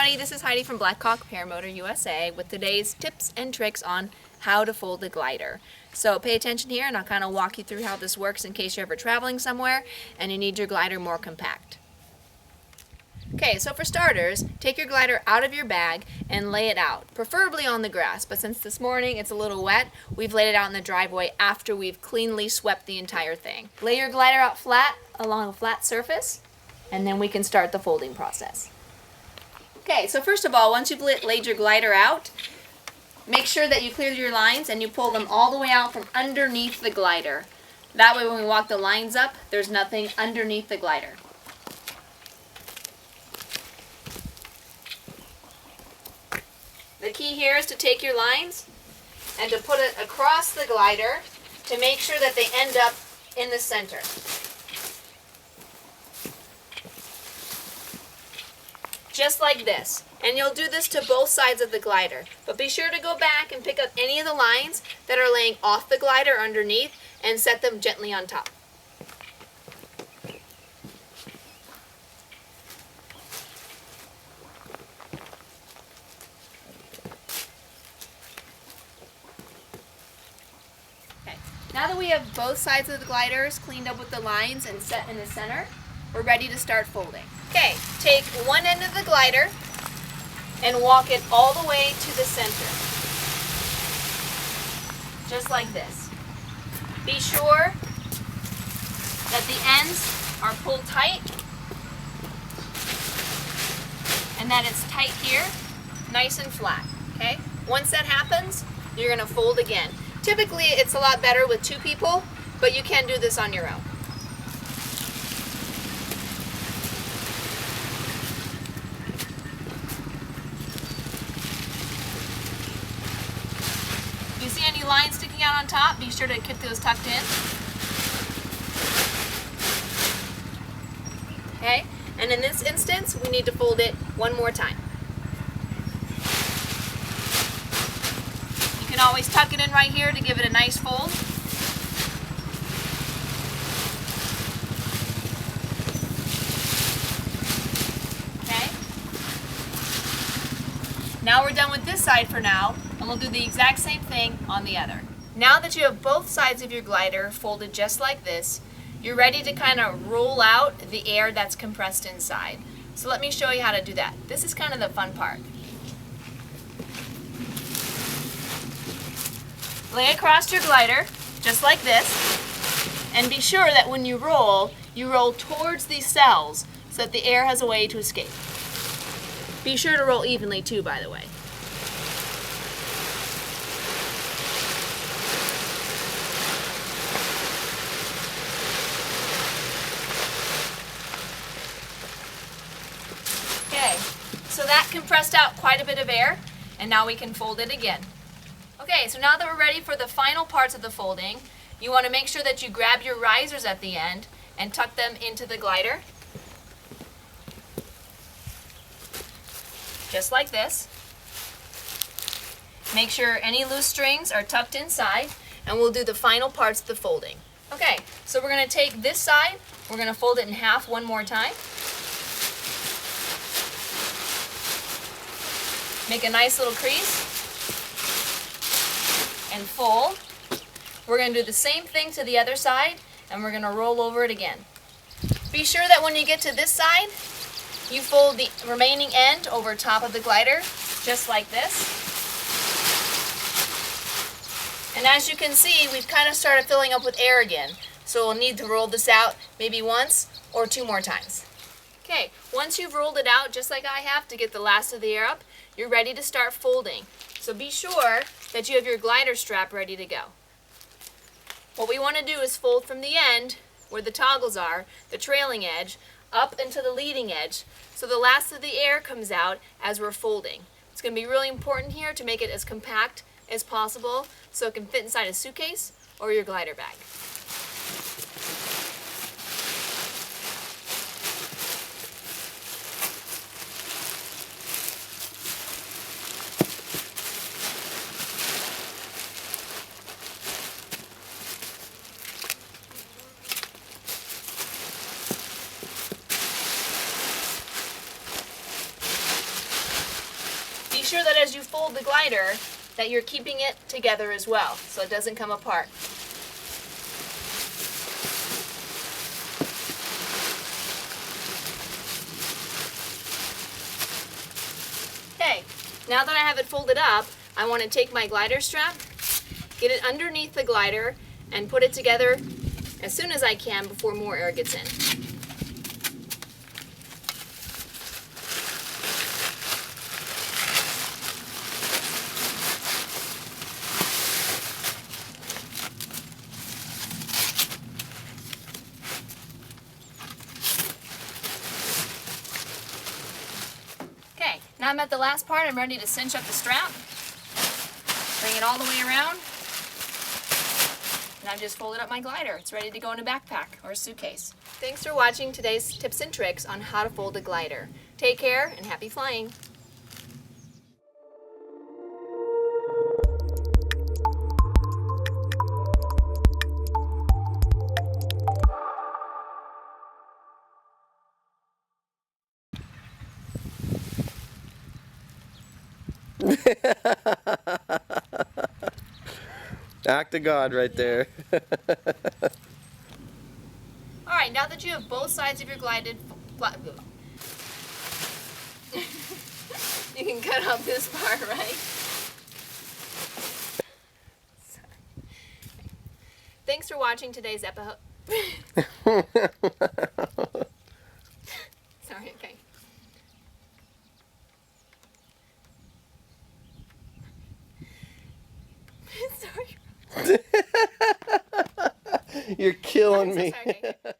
everybody, this is Heidi from BlackHawk Paramotor USA with today's tips and tricks on how to fold a glider. So pay attention here and I'll kind of walk you through how this works in case you're ever traveling somewhere and you need your glider more compact. Okay, so for starters, take your glider out of your bag and lay it out, preferably on the grass, but since this morning it's a little wet, we've laid it out in the driveway after we've cleanly swept the entire thing. Lay your glider out flat along a flat surface and then we can start the folding process. Okay, so first of all, once you've laid your glider out, make sure that you clear your lines and you pull them all the way out from underneath the glider. That way when we walk the lines up, there's nothing underneath the glider. The key here is to take your lines and to put it across the glider to make sure that they end up in the center. Just like this. And you'll do this to both sides of the glider. But be sure to go back and pick up any of the lines that are laying off the glider underneath and set them gently on top. Okay. Now that we have both sides of the gliders cleaned up with the lines and set in the center, we're ready to start folding. Okay, take one end of the glider and walk it all the way to the center. Just like this. Be sure that the ends are pulled tight and that it's tight here, nice and flat, okay? Once that happens, you're gonna fold again. Typically, it's a lot better with two people, but you can do this on your own. If you see any lines sticking out on top, be sure to keep those tucked in. Okay, and in this instance, we need to fold it one more time. You can always tuck it in right here to give it a nice fold. Okay. Now we're done with this side for now. And we'll do the exact same thing on the other. Now that you have both sides of your glider folded just like this, you're ready to kind of roll out the air that's compressed inside. So let me show you how to do that. This is kind of the fun part. Lay across your glider, just like this, and be sure that when you roll towards these cells so that the air has a way to escape. Be sure to roll evenly too, by the way. Okay, so that compressed out quite a bit of air, and now we can fold it again. Okay, so now that we're ready for the final parts of the folding, you want to make sure that you grab your risers at the end and tuck them into the glider. Just like this. Make sure any loose strings are tucked inside, and we'll do the final parts of the folding. Okay, so we're going to take this side, we're going to fold it in half one more time. Make a nice little crease and fold. We're going to do the same thing to the other side and we're going to roll over it again. Be sure that when you get to this side, you fold the remaining end over top of the glider, just like this. And as you can see, we've kind of started filling up with air again. So we'll need to roll this out maybe once or two more times. Okay, once you've rolled it out, just like I have, to get the last of the air up, you're ready to start folding. So be sure that you have your glider strap ready to go. What we want to do is fold from the end, where the toggles are, the trailing edge, up into the leading edge, so the last of the air comes out as we're folding. It's going to be really important here to make it as compact as possible so it can fit inside a suitcase or your glider bag. Be sure that as you fold the glider, that you're keeping it together as well, so it doesn't come apart. Okay, now that I have it folded up, I want to take my glider strap, get it underneath the glider, and put it together as soon as I can before more air gets in. Okay, now I'm at the last part. I'm ready to cinch up the strap. Bring it all the way around. And I've just folded up my glider. It's ready to go in a backpack or a suitcase. Thanks for watching today's tips and tricks on how to fold a glider. Take care and happy flying. Act of God right there. Alright, now that you have both sides of your glided... You can cut out this part, right? Sorry. Thanks for watching today's episode. Sorry, okay. Sorry. You're killing me. So sorry. Okay.